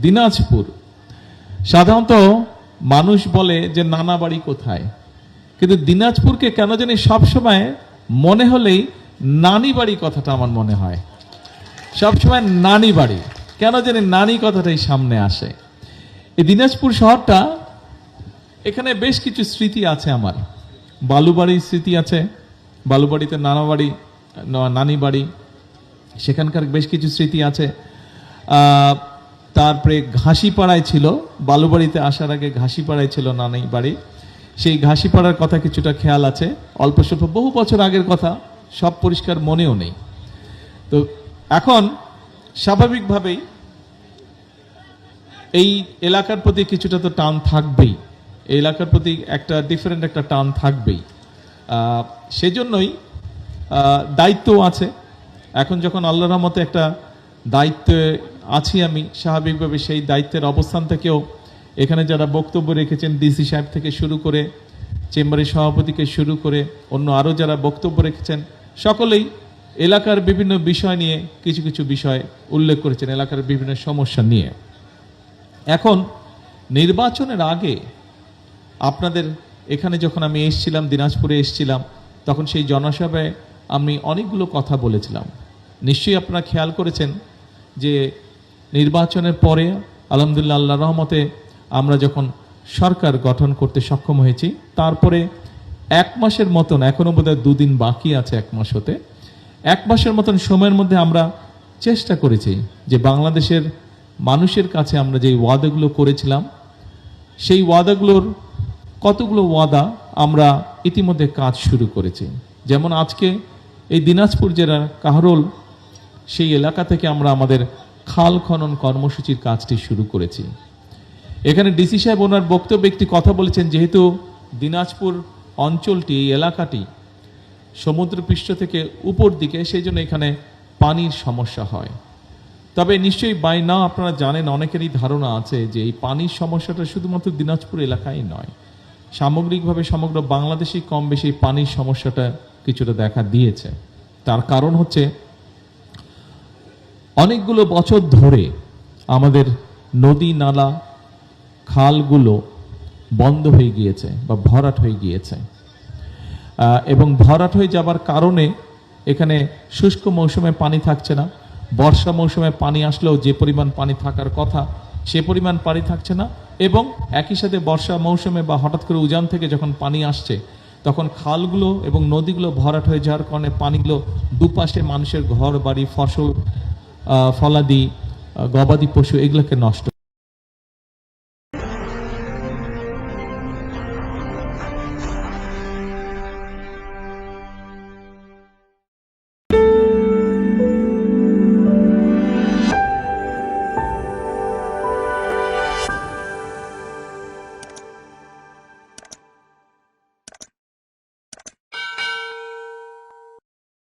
দিনাজপুর সাধারণত মানুষ বলে যে নানা বাড়ি কোথায়, কিন্তু দিনাজপুরকে কেন জানি সবসময় মনে হলেই নানি বাড়ি কথাটা আমার মনে হয়। সবসময় নানি বাড়ি, কেন জানি নানি কথাটাই সামনে আসে। এই দিনাজপুর শহরটা, এখানে বেশ কিছু স্মৃতি আছে আমার। বালুবাড়ির স্মৃতি আছে, বালুবাড়িতে নানি বাড়ি, সেখানকার বেশ কিছু স্মৃতি আছে। তারপরে ঘাসিপাড়ায় ছিল, বালুবাড়িতে আসার আগে ঘাসিপাড়ায় ছিল নানি বাড়ি, সেই ঘাসিপাড়ার কথা কিছুটা খেয়াল আছে, অল্প স্বল্প, বহু বছর আগের কথা, সব পরিষ্কার মনেও নেই। তো এখন স্বাভাবিকভাবেই এই এলাকার প্রতি কিছুটা তো টান থাকবেই, এই এলাকার প্রতি একটা ডিফারেন্ট একটা টান থাকবেই। সেজন্যই দায়িত্ব আছে। এখন যখন আল্লাহর রহমতে একটা দায়িত্বে আছি আমি, স্বাভাবিকভাবে সেই দায়িত্বের অবস্থান থেকেও এখানে যারা বক্তব্য রেখেছেন, ডিসি সাহেব থেকে শুরু করে চেম্বারের সভাপতিকে শুরু করে অন্য আরও যারা বক্তব্য রেখেছেন, সকলেই এলাকার বিভিন্ন বিষয় নিয়ে কিছু কিছু বিষয় উল্লেখ করেছেন, এলাকার বিভিন্ন সমস্যা নিয়ে। এখন নির্বাচনের আগে আপনাদের এখানে যখন আমি এসেছিলাম, দিনাজপুরে এসেছিলাম, তখন সেই জনসভায় আমি অনেকগুলো কথা বলেছিলাম। নিশ্চয়ই আপনারা খেয়াল করেছেন যে নির্বাচনের পরে আলহামদুলিল্লাহ আল্লাহর রহমতে আমরা যখন সরকার গঠন করতে সক্ষম হয়েছি, তারপরে 1 মাসের মতন, এখনো বোধহয় 2 দিন বাকি আছে 1 মাস হতে, 1 মাসের মতন সময়ের মধ্যে আমরা চেষ্টা করেছি যে বাংলাদেশের মানুষের কাছে আমরা যে ওয়াদাগুলো করেছিলাম, সেই ওয়াদাগুলোর কতগুলো ওয়াদা আমরা ইতিমধ্যে কাজ শুরু করেছি। যেমন আজকে এই দিনাজপুর জেলার কাহরোল, সেই এলাকা থেকে আমরা আমাদের খাল খনন কর্মসূচির কাজটি শুরু করেছি। এখানে ডিসি সাহেব ওনার বক্তব্যে একটি কথা বলেছেন, যেহেতু দিনাজপুর অঞ্চলটি, এই এলাকাটি সমুদ্রপৃষ্ঠ থেকে উপর দিকে, সেই জন্য এখানে পানির সমস্যা হয়। তবে নিশ্চয়ই বাই না আপনারা জানেন, অনেকেরই ধারণা আছে যে এই পানির সমস্যাটা শুধুমাত্র দিনাজপুর এলাকায় নয়, সামগ্রিকভাবে সমগ্র বাংলাদেশেই কম বেশি পানির সমস্যাটা কিছুটা দেখা দিয়েছে। তার কারণ হচ্ছে অনেকগুলো বছর ধরে আমাদের নদী নালা খালগুলো বন্ধ হয়ে গিয়েছে বা ভরাট হয়ে গিয়েছে, এবং ভরাট হয়ে যাবার কারণে এখানে শুষ্ক মৌসুমে পানি থাকছে না, বর্ষা মৌসুমে পানি আসলেও যে পরিমাণ পানি থাকার কথা সে পরিমাণ পানি থাকছে না, এবং একই সাথে বর্ষা মৌসুমে বা হঠাৎ করে উজান থেকে যখন পানি আসছে, তখন খালগুলো এবং নদীগুলো ভরাট হয়ে যাওয়ার কারণে পানিগুলো দুপাশে মানুষের ঘর বাড়ি, ফসল ফলাদি, গবাদি পশু এগুলোকে নষ্ট